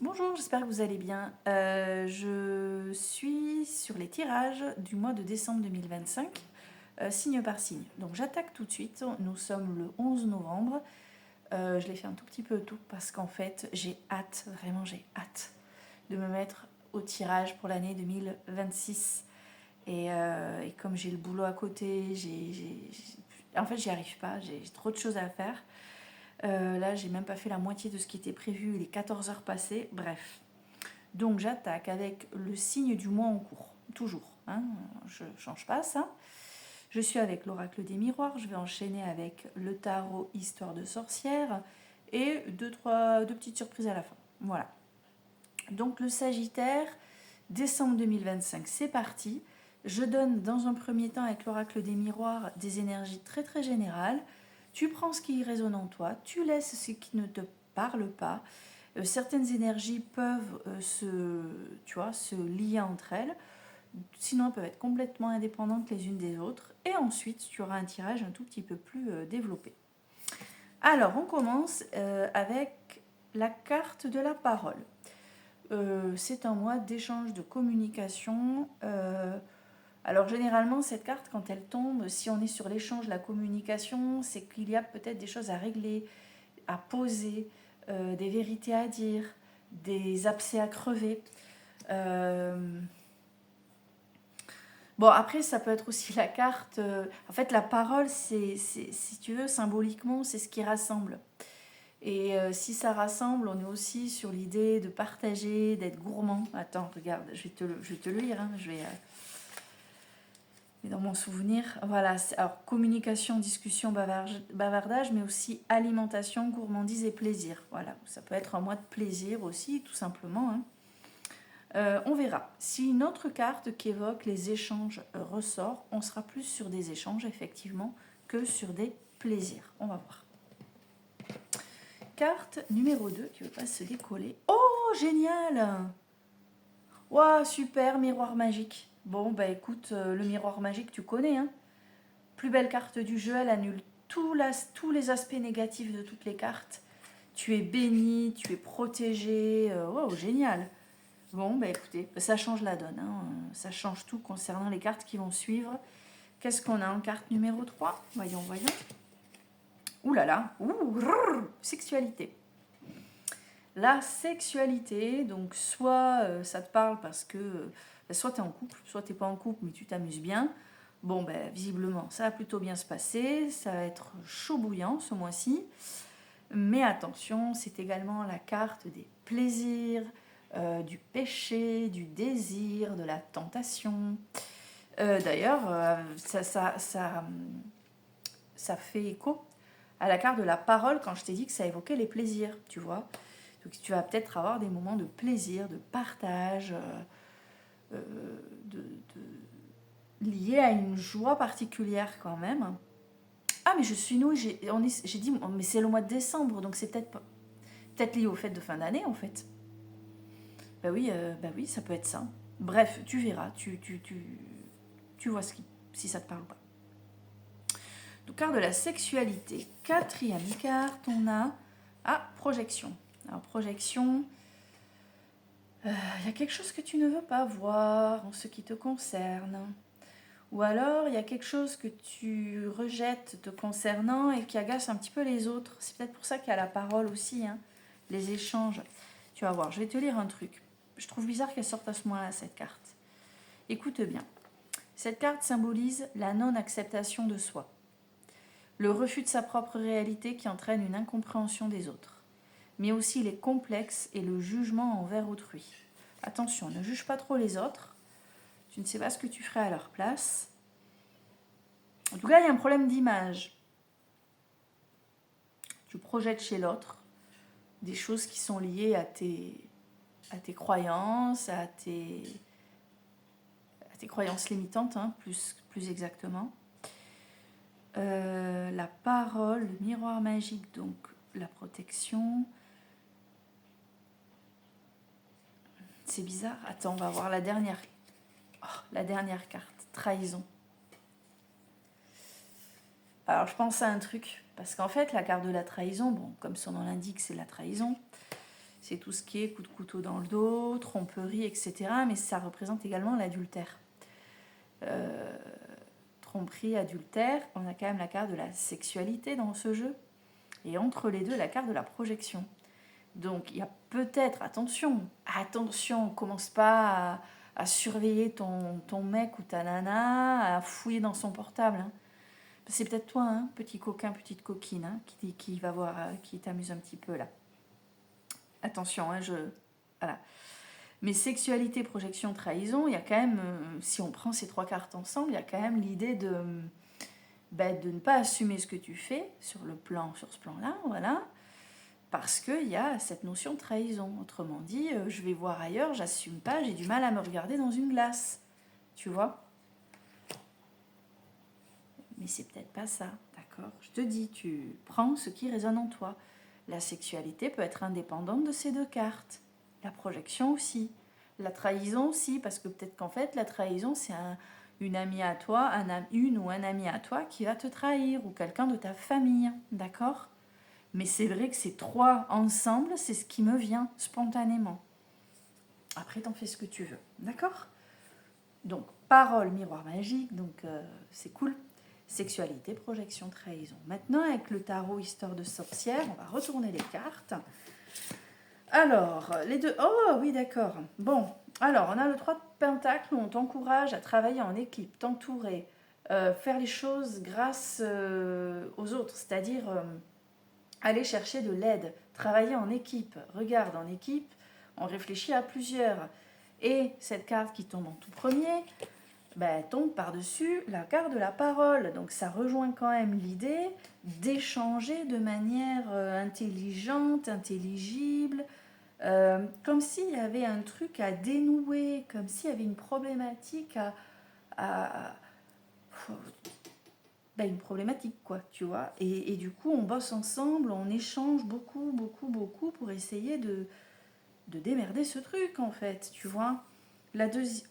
Bonjour, j'espère que vous allez bien. Je suis sur les tirages du mois de décembre 2025, signe par signe. Donc j'attaque tout de suite. Nous sommes le 11 novembre. Je l'ai fait un tout petit peu tôt parce qu'en fait j'ai hâte, vraiment j'ai hâte de me mettre au tirage pour l'année 2026. Et comme j'ai le boulot à côté, en fait j'y arrive pas, j'ai trop de choses à faire. Là, j'ai même pas fait la moitié de ce qui était prévu, il est 14 heures passées, bref. Donc j'attaque avec le signe du mois en cours, toujours, hein, je ne change pas ça. Je suis avec l'oracle des miroirs, je vais enchaîner avec le tarot histoire de sorcière et deux petites surprises à la fin. Voilà. Donc le Sagittaire, décembre 2025, c'est parti. Je donne dans un premier temps avec l'oracle des miroirs des énergies très très générales. Tu prends ce qui résonne en toi, tu laisses ce qui ne te parle pas. Certaines énergies peuvent se lier entre elles. Sinon, elles peuvent être complètement indépendantes les unes des autres. Et ensuite, tu auras un tirage un tout petit peu plus développé. Alors, on commence avec la carte de la parole. C'est un mois d'échange de communication. Alors généralement, cette carte, quand elle tombe, si on est sur l'échange, la communication, c'est qu'il y a peut-être des choses à régler, à poser, des vérités à dire, des abcès à crever. Bon, après, ça peut être aussi la carte. En fait, la parole, si tu veux, symboliquement, c'est ce qui rassemble. Et si ça rassemble, on est aussi sur l'idée de partager, d'être gourmand. Attends, regarde, je vais te le lire. Hein, dans mon souvenir, voilà. Alors, communication, discussion, bavardage, mais aussi alimentation, gourmandise et plaisir. Voilà, ça peut être un mois de plaisir aussi, tout simplement. Hein. On verra. Si une autre carte qui évoque les échanges ressort, on sera plus sur des échanges, effectivement, que sur des plaisirs. On va voir. Carte numéro 2 qui ne veut pas se décoller. Oh, génial! Waouh, super, miroir magique. Bon, bah écoute, le miroir magique, tu connais. Hein. Plus belle carte du jeu, elle annule tous les aspects négatifs de toutes les cartes. Tu es béni, tu es protégé. Wow, génial. Bon, bah écoutez, ça change la donne. Hein. Ça change tout concernant les cartes qui vont suivre. Qu'est-ce qu'on a en carte numéro 3? Voyons. Ouh là là, sexualité. La sexualité, donc soit ça te parle parce que soit tu es en couple, soit tu n'es pas en couple mais tu t'amuses bien. Bon, ben visiblement, ça va plutôt bien se passer. Ça va être chaud bouillant ce mois-ci. Mais attention, c'est également la carte des plaisirs, du péché, du désir, de la tentation. D'ailleurs, ça fait écho à la carte de la parole quand je t'ai dit que ça évoquait les plaisirs, tu vois. Donc tu vas peut-être avoir des moments de plaisir, de partage, liés à une joie particulière quand même. Ah mais je suis nouée, j'ai dit, mais c'est le mois de décembre, donc c'est peut-être lié au fait de fin d'année en fait. Bah oui, ça peut être ça. Bref, tu verras, tu vois si ça te parle ou pas. Donc, carte de la sexualité. Quatrième carte, on a projection. Alors, projection, il y a quelque chose que tu ne veux pas voir en ce qui te concerne. Ou alors, il y a quelque chose que tu rejettes te concernant et qui agace un petit peu les autres. C'est peut-être pour ça qu'il y a la parole aussi, hein, les échanges. Tu vas voir, je vais te lire un truc. Je trouve bizarre qu'elle sorte à ce moment-là, cette carte. Écoute bien. Cette carte symbolise la non-acceptation de soi. Le refus de sa propre réalité qui entraîne une incompréhension des autres, mais aussi les complexes et le jugement envers autrui. Attention, ne juge pas trop les autres, tu ne sais pas ce que tu ferais à leur place. En tout cas, il y a un problème d'image. Tu projettes chez l'autre des choses qui sont liées à tes croyances, à tes croyances limitantes, hein, plus exactement. La parole, le miroir magique, donc la protection. C'est bizarre. Attends, on va voir la dernière carte. Trahison. Alors, je pense à un truc. Parce qu'en fait, la carte de la trahison, bon, comme son nom l'indique, c'est la trahison. C'est tout ce qui est coup de couteau dans le dos, tromperie, etc. Mais ça représente également l'adultère. Tromperie, adultère, on a quand même la carte de la sexualité dans ce jeu. Et entre les deux, la carte de la projection. Donc il y a peut-être, attention, commence pas à surveiller ton mec ou ta nana, à fouiller dans son portable. Hein. C'est peut-être toi, hein, petit coquin, petite coquine, hein, qui va voir, qui t'amuse un petit peu là. Attention, hein, voilà. Mais sexualité, projection, trahison, il y a quand même, si on prend ces 3 cartes ensemble, il y a quand même l'idée de ne pas assumer ce que tu fais sur ce plan-là, voilà, parce qu'il y a cette notion de trahison. Autrement dit, je vais voir ailleurs, j'assume pas, j'ai du mal à me regarder dans une glace, tu vois. Mais c'est peut-être pas ça, d'accord? Je te dis, tu prends ce qui résonne en toi. La sexualité peut être indépendante de ces 2 cartes. La projection aussi. La trahison aussi, parce que peut-être qu'en fait, la trahison, c'est une amie à toi, une ou un ami à toi qui va te trahir, ou quelqu'un de ta famille, d'accord? Mais c'est vrai que ces 3 ensemble, c'est ce qui me vient spontanément. Après, t'en fais ce que tu veux, d'accord? Donc, parole, miroir magique, donc c'est cool. Sexualité, projection, trahison. Maintenant, avec le tarot Histoire de sorcière, on va retourner les cartes. Alors, les deux... Oh oui, d'accord. Bon, alors, on a le 3 de Pentacle où on t'encourage à travailler en équipe, t'entourer, faire les choses grâce aux autres, c'est-à-dire aller chercher de l'aide, travailler en équipe. Regarde, en équipe, on réfléchit à plusieurs. Et cette carte qui tombe en tout premier, tombe par-dessus la carte de la parole. Donc ça rejoint quand même l'idée d'échanger de manière intelligente, intelligible, comme s'il y avait un truc à dénouer, comme s'il y avait une problématique une problématique, quoi, tu vois. Et du coup, on bosse ensemble, on échange beaucoup, beaucoup, beaucoup pour essayer de démerder ce truc, en fait, tu vois.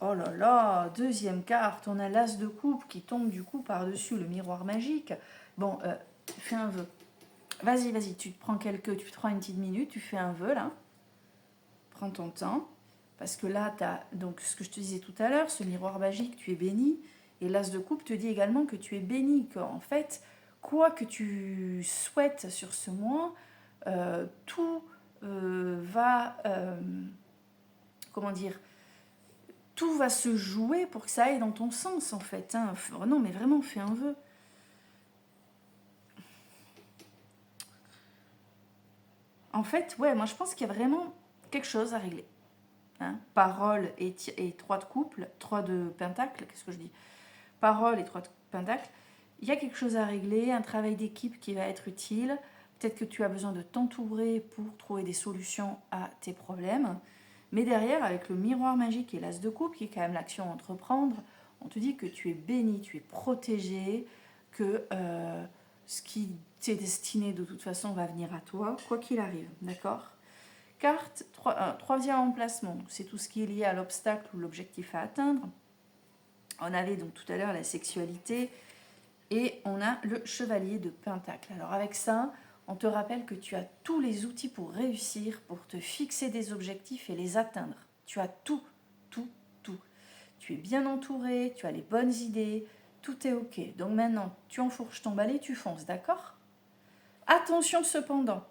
Oh là là, deuxième carte, on a l'as de coupe qui tombe du coup par-dessus le miroir magique. Bon, fais un vœu. Vas-y, tu te prends une petite minute, tu fais un vœu, là. Prends ton temps. Parce que là, tu as, donc, ce que je te disais tout à l'heure, ce miroir magique, tu es béni. Et l'as de coupe te dit également que tu es béni, qu'en fait, quoi que tu souhaites sur ce mois, tout va... comment dire, tout va se jouer pour que ça aille dans ton sens, en fait. Hein. Non, mais vraiment, fais un vœu. En fait, ouais, moi, je pense qu'il y a vraiment quelque chose à régler. Hein. Parole et 3 de couple, 3 de pentacle, qu'est-ce que je dis? Parole et 3 de pentacle. Il y a quelque chose à régler, un travail d'équipe qui va être utile. Peut-être que tu as besoin de t'entourer pour trouver des solutions à tes problèmes. Mais derrière, avec le miroir magique et l'as de coupe, qui est quand même l'action à entreprendre, on te dit que tu es béni, tu es protégé, que ce qui t'est destiné de toute façon va venir à toi, quoi qu'il arrive, d'accord? Carte, troisième emplacement, c'est tout ce qui est lié à l'obstacle ou l'objectif à atteindre. On avait donc tout à l'heure la sexualité et on a le chevalier de pentacle. Alors avec ça, on te rappelle que tu as tous les outils pour réussir, pour te fixer des objectifs et les atteindre. Tu as tout, tout, tout. Tu es bien entouré, tu as les bonnes idées, tout est ok. Donc maintenant, tu enfourches ton balai, tu fonces, d'accord? Attention cependant,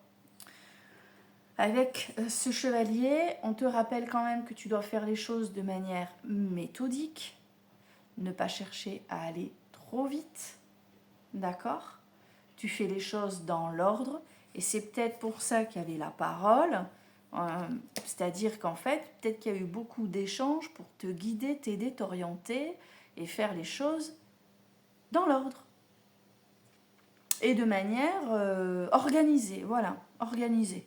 avec ce chevalier, on te rappelle quand même que tu dois faire les choses de manière méthodique, ne pas chercher à aller trop vite, d'accord? Tu fais les choses dans l'ordre, et c'est peut-être pour ça qu'il y avait la parole, c'est-à-dire qu'en fait, peut-être qu'il y a eu beaucoup d'échanges pour te guider, t'aider, t'orienter, et faire les choses dans l'ordre. Et de manière organisée, voilà, organisée.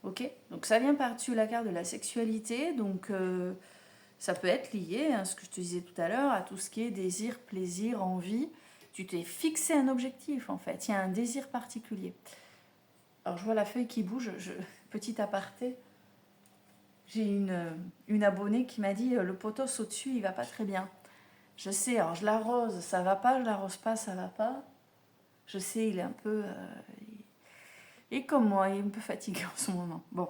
Ok? Donc ça vient par-dessus la carte de la sexualité, donc ça peut être lié, ce que je te disais tout à l'heure, à tout ce qui est désir, plaisir, envie. Tu t'es fixé un objectif, en fait. Il y a un désir particulier. Alors, je vois la feuille qui bouge. Petit aparté. J'ai une abonnée qui m'a dit le potos au-dessus, il va pas très bien. Je sais, alors je l'arrose, ça va pas. Je l'arrose pas, ça va pas. Je sais, il est un peu... et comme moi, il est un peu fatigué en ce moment. Bon.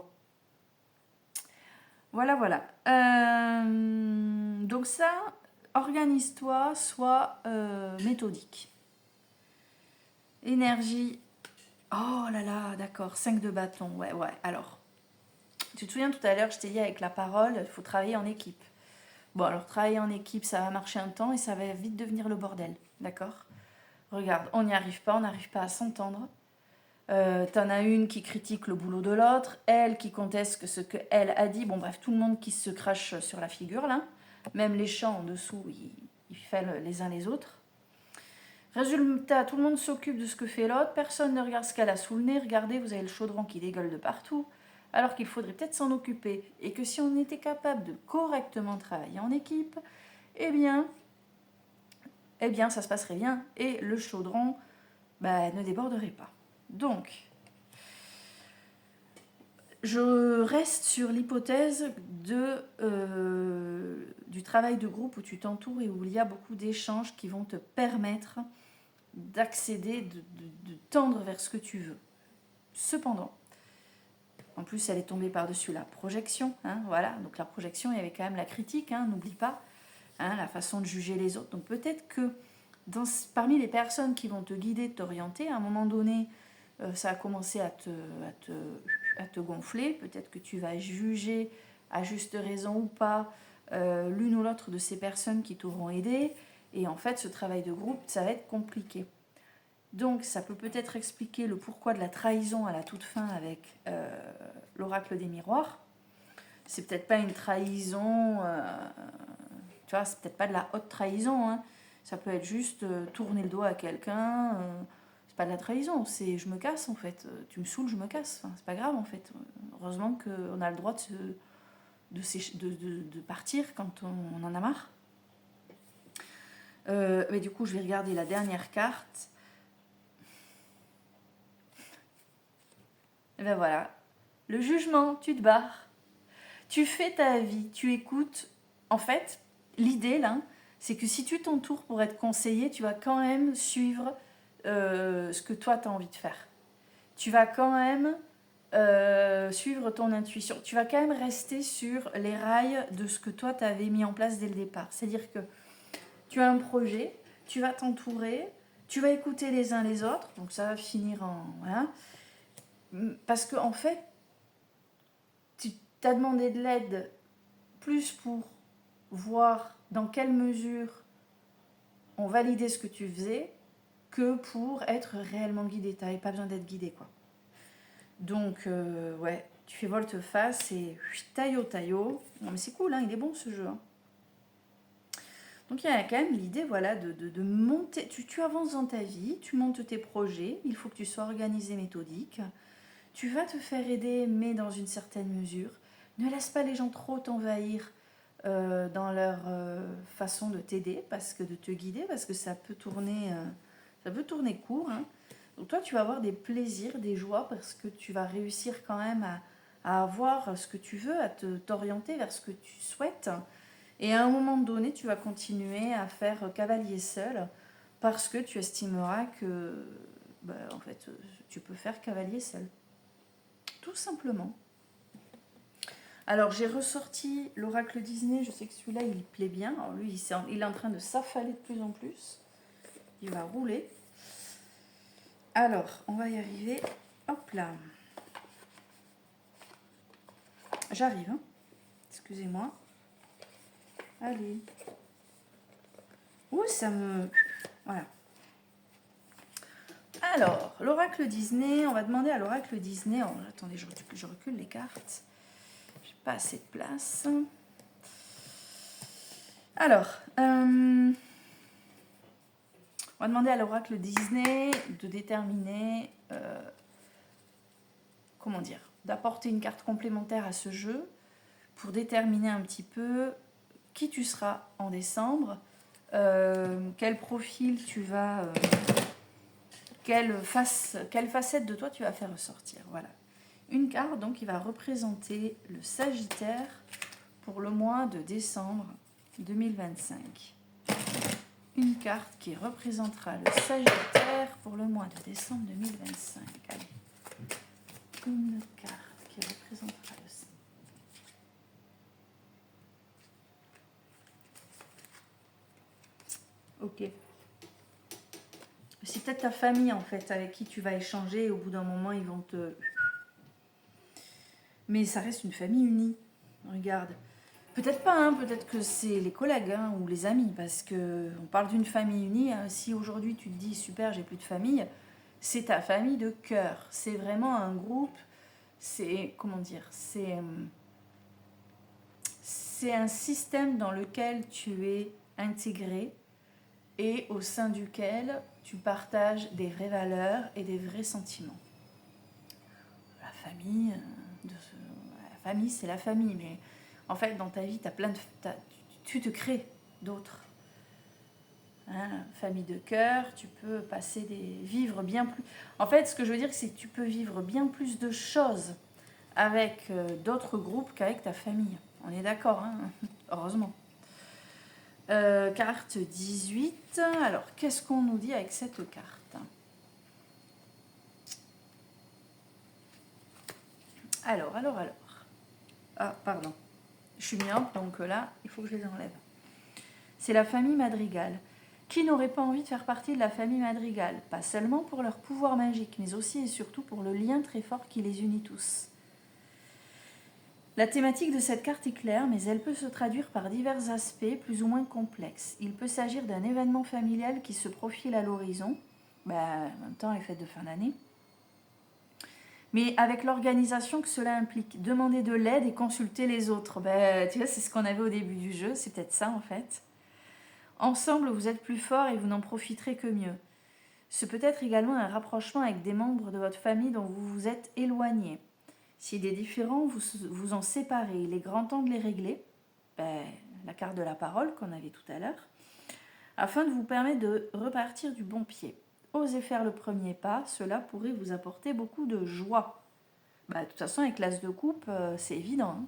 Voilà, voilà. Donc ça, organise-toi, sois méthodique. Énergie. Oh là là, d'accord, 5 de bâton. Ouais, ouais. Alors, tu te souviens tout à l'heure, je t'ai dit avec la parole, il faut travailler en équipe. Bon, alors travailler en équipe, ça va marcher un temps et ça va vite devenir le bordel. D'accord? Regarde, on n'y arrive pas, on n'arrive pas à s'entendre. T'en as une qui critique le boulot de l'autre, elle qui conteste ce qu'elle a dit. Bon, bref, tout le monde qui se crache sur la figure, là. Même les champs en dessous, ils fêlent les uns les autres. Résultat, tout le monde s'occupe de ce que fait l'autre, personne ne regarde ce qu'elle a sous le nez. Regardez, vous avez le chaudron qui dégueule de partout, alors qu'il faudrait peut-être s'en occuper. Et que si on était capable de correctement travailler en équipe, eh bien ça se passerait bien et le chaudron ne déborderait pas. Donc, je reste sur l'hypothèse du travail de groupe où tu t'entoures et où il y a beaucoup d'échanges qui vont te permettre d'accéder, de tendre vers ce que tu veux. Cependant, en plus elle est tombée par-dessus la projection, hein, voilà, donc la projection, il y avait quand même la critique, hein, n'oublie pas, hein, la façon de juger les autres. Donc peut-être que parmi les personnes qui vont te guider, t'orienter, à un moment donné, ça a commencé à te gonfler, peut-être que tu vas juger à juste raison ou pas l'une ou l'autre de ces personnes qui t'auront aidé, et en fait ce travail de groupe, ça va être compliqué. Donc ça peut peut-être expliquer le pourquoi de la trahison à la toute fin avec l'oracle des miroirs. C'est peut-être pas une trahison, tu vois, c'est peut-être pas de la haute trahison, hein. Ça peut être juste tourner le dos à quelqu'un, c'est pas de la trahison, c'est je me casse en fait, tu me saoules, je me casse, enfin, c'est pas grave en fait. Heureusement qu'on a le droit de partir quand on en a marre. Mais du coup, je vais regarder la dernière carte. Et ben voilà, le jugement, tu te barres. Tu fais ta vie, tu écoutes. En fait, l'idée là, c'est que si tu t'entoures pour être conseillé, tu vas quand même suivre ce que toi tu as envie de faire. Tu vas quand même suivre ton intuition. Tu vas quand même rester sur les rails de ce que toi tu avais mis en place dès le départ. C'est-à-dire que tu as un projet, tu vas t'entourer, tu vas écouter les uns les autres, donc ça va finir en... Voilà. Parce qu'en fait, tu t'as demandé de l'aide plus pour voir dans quelle mesure on validait ce que tu faisais que pour être réellement guidé. Tu n'avais pas besoin d'être guidé, quoi. Donc, ouais, tu fais volte-face et taillot. Non, mais c'est cool, hein, il est bon ce jeu. Hein. Donc, il y a quand même l'idée, voilà, de monter. Tu avances dans ta vie, tu montes tes projets, il faut que tu sois organisé, méthodique. Tu vas te faire aider, mais dans une certaine mesure. Ne laisse pas les gens trop t'envahir dans leur façon de t'aider, de te guider, parce que ça peut tourner court. Hein. Donc toi, tu vas avoir des plaisirs, des joies, parce que tu vas réussir quand même à avoir ce que tu veux, t'orienter vers ce que tu souhaites. Et à un moment donné, tu vas continuer à faire cavalier seul, parce que tu estimeras que, en fait, tu peux faire cavalier seul. Tout simplement. Alors j'ai ressorti l'oracle Disney, je sais que celui-là il plaît bien. Alors lui il est en train de s'affaler de plus en plus. Il va rouler. Alors on va y arriver. Hop là. J'arrive. Hein. Excusez-moi. Allez. Ouh ça me... Voilà. Alors l'oracle Disney, on va demander à l'oracle Disney... Oh, attendez, je recule les cartes. J'ai pas assez de place. Alors, on va demander à l'oracle Disney de déterminer, d'apporter une carte complémentaire à ce jeu pour déterminer un petit peu qui tu seras en décembre, quel profil tu vas, quelle facette de toi tu vas faire ressortir. Voilà. Une carte donc qui va représenter le Sagittaire pour le mois de décembre 2025. Une carte qui représentera le Sagittaire pour le mois de décembre 2025. Allez. Une carte qui représentera le Sagittaire. peut-être ta famille en fait avec qui tu vas échanger et au bout d'un moment ils vont te... Mais ça reste une famille unie. Regarde. Peut-être pas, hein, peut-être que c'est les collègues hein, ou les amis, parce que on parle d'une famille unie. Hein. Si aujourd'hui tu te dis super, j'ai plus de famille, c'est ta famille de cœur. C'est vraiment un groupe. C'est comment dire, c'est un système dans lequel tu es intégré et au sein duquel tu partages des vraies valeurs et des vrais sentiments. La famille, la famille c'est la famille, mais en fait dans ta vie tu te crées d'autres. Hein, famille de cœur, tu peux vivre bien plus. En fait, ce que je veux dire, c'est que tu peux vivre bien plus de choses avec d'autres groupes qu'avec ta famille. On est d'accord, hein. Heureusement. Carte 18. Alors, qu'est-ce qu'on nous dit avec cette carte? Alors. Ah, pardon. Je suis myope, donc là, il faut que je les enlève. C'est la famille Madrigal. Qui n'aurait pas envie de faire partie de la famille Madrigal? Pas seulement pour leur pouvoir magique, mais aussi et surtout pour le lien très fort qui les unit tous. La thématique de cette carte est claire, mais elle peut se traduire par divers aspects plus ou moins complexes. Il peut s'agir d'un événement familial qui se profile à l'horizon, en même temps les fêtes de fin d'année, mais avec l'organisation que cela implique. Demander de l'aide et consulter les autres. Tu vois, c'est ce qu'on avait au début du jeu, c'est peut-être ça en fait. Ensemble, vous êtes plus forts et vous n'en profiterez que mieux. Ce peut être également un rapprochement avec des membres de votre famille dont vous vous êtes éloignés. S'il est différent, vous en séparez. Il est grand temps de les régler. La carte de la parole qu'on avait tout à l'heure. Afin de vous permettre de repartir du bon pied. Osez faire le premier pas, cela pourrait vous apporter beaucoup de joie. De toute façon, avec l'as de coupe, c'est évident. Hein.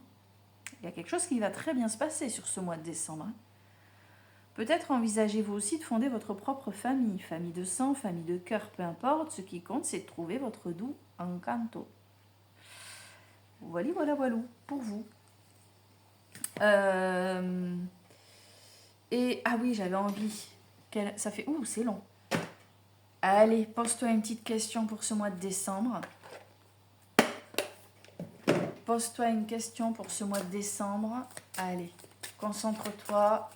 Il y a quelque chose qui va très bien se passer sur ce mois de décembre. Hein. Peut-être envisagez-vous aussi de fonder votre propre famille. Famille de sang, famille de cœur, peu importe. Ce qui compte, c'est de trouver votre doux encanto. Voilà, pour vous. Et, ah oui, j'avais envie. Ça fait... Ouh, c'est long. Allez, pose-toi une petite question pour ce mois de décembre. Pose-toi une question pour ce mois de décembre. Allez, concentre-toi.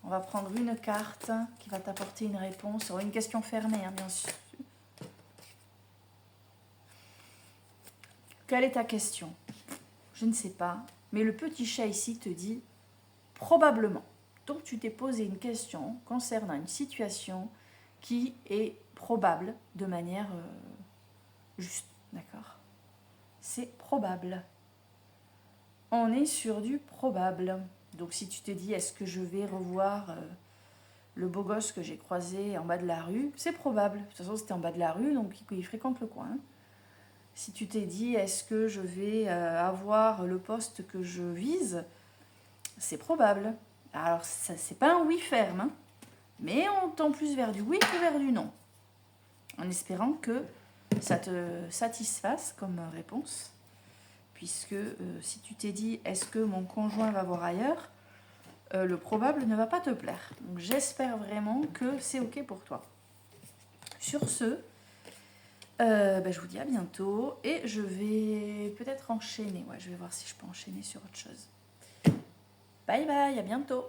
On va prendre une carte qui va t'apporter une réponse. Sur une question fermée, hein, bien sûr. Quelle est ta question? Je ne sais pas. Mais le petit chat ici te dit probablement. Donc tu t'es posé une question concernant une situation qui est probable de manière juste. D'accord? C'est probable. On est sur du probable. Donc si tu te dis est-ce que je vais revoir le beau gosse que j'ai croisé en bas de la rue, c'est probable. De toute façon c'était en bas de la rue donc il fréquente le coin. Si tu t'es dit est-ce que je vais avoir le poste que je vise, c'est probable. Alors ça c'est pas un oui ferme, hein, mais on tend plus vers du oui que vers du non. En espérant que ça te satisfasse comme réponse. Puisque si tu t'es dit est-ce que mon conjoint va voir ailleurs, le probable ne va pas te plaire. Donc j'espère vraiment que c'est ok pour toi. Sur ce, je vous dis à bientôt et je vais peut-être enchaîner. Ouais, je vais voir si je peux enchaîner sur autre chose. Bye bye, à bientôt.